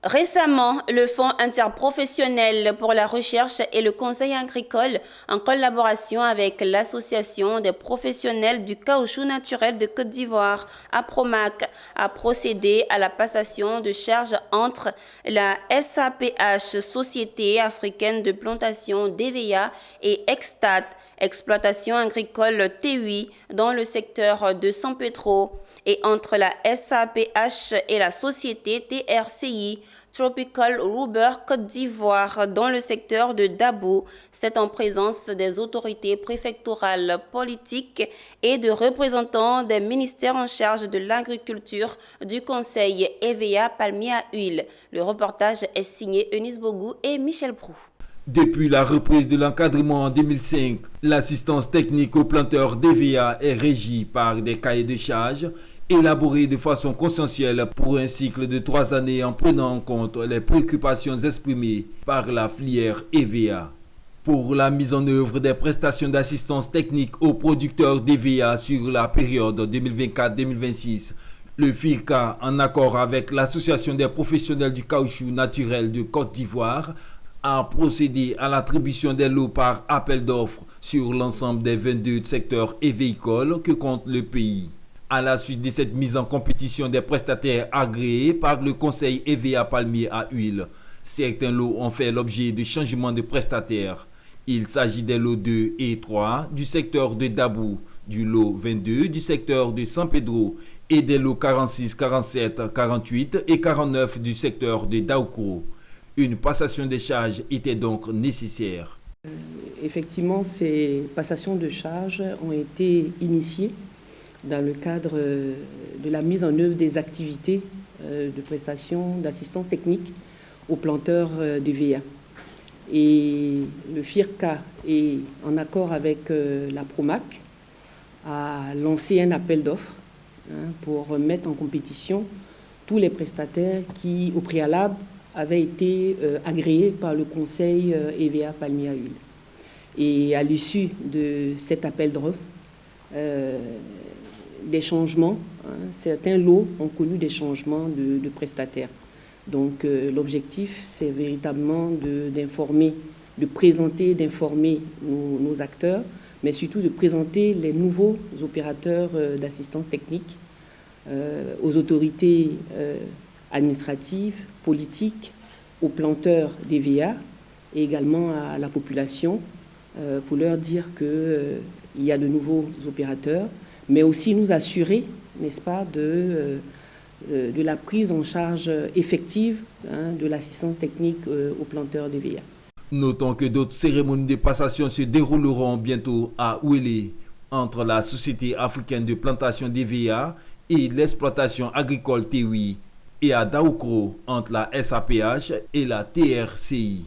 Récemment, le Fonds interprofessionnel pour la recherche et le conseil agricole, en collaboration avec l'Association des professionnels du caoutchouc naturel de Côte d'Ivoire, APROMAC, a procédé à la passation de charges entre la SAPH, Société africaine de plantation d'EVA, et Extat, exploitation agricole TUI, dans le secteur de San Pedro, et entre la SAPH et la société TRCI, Tropical Rubber Côte d'Ivoire, dans le secteur de Dabo. C'est en présence des autorités préfectorales, politiques et de représentants des ministères en charge de l'agriculture du conseil EVA Palmier à Huile. Le reportage est signé Eunice Bogou et Michel Prou. Depuis la reprise de l'encadrement en 2005, l'assistance technique aux planteurs d'EVA est régie par des cahiers de charges élaborés de façon consensuelle pour un cycle de 3 années en prenant en compte les préoccupations exprimées par la filière EVA. Pour la mise en œuvre des prestations d'assistance technique aux producteurs d'EVA sur la période 2024-2026, le FIRCA, en accord avec l'Association des professionnels du caoutchouc naturel de Côte d'Ivoire, a procédé à l'attribution des lots par appel d'offres sur l'ensemble des 22 secteurs évéicoles que compte le pays. À la suite de cette mise en compétition des prestataires agréés par le conseil EVA Palmier à Huile, certains lots ont fait l'objet de changements de prestataires. Il s'agit des lots 2 et 3 du secteur de Dabou, du lot 22 du secteur de San Pedro et des lots 46, 47, 48 et 49 du secteur de Daoukro. Une passation des charges était donc nécessaire. Effectivement, ces passations de charges ont été initiées dans le cadre de la mise en œuvre des activités de prestation d'assistance technique aux planteurs d'EVA. Et le FIRCA, est en accord avec la PROMAC, a lancé un appel d'offres pour mettre en compétition tous les prestataires qui, au préalable, avaient été agréés par le conseil EVA Palmier à Huile. Et à l'issue de cet appel d'offres, des changements, certains lots ont connu des changements de prestataires. Donc l'objectif, c'est véritablement d'informer, de présenter, d'informer nos acteurs, mais surtout de présenter les nouveaux opérateurs d'assistance technique aux autorités administratives, politiques, aux planteurs d'EVA et également à la population pour leur dire qu'il y a de nouveaux opérateurs, mais aussi nous assurer, n'est-ce pas, de la prise en charge effective de l'assistance technique aux planteurs d'EVA. Notons que d'autres cérémonies de passation se dérouleront bientôt à Ouélé, entre la Société africaine de plantation d'EVA et l'exploitation agricole TUI, et à Daoukro, entre la SAPH et la TRCI.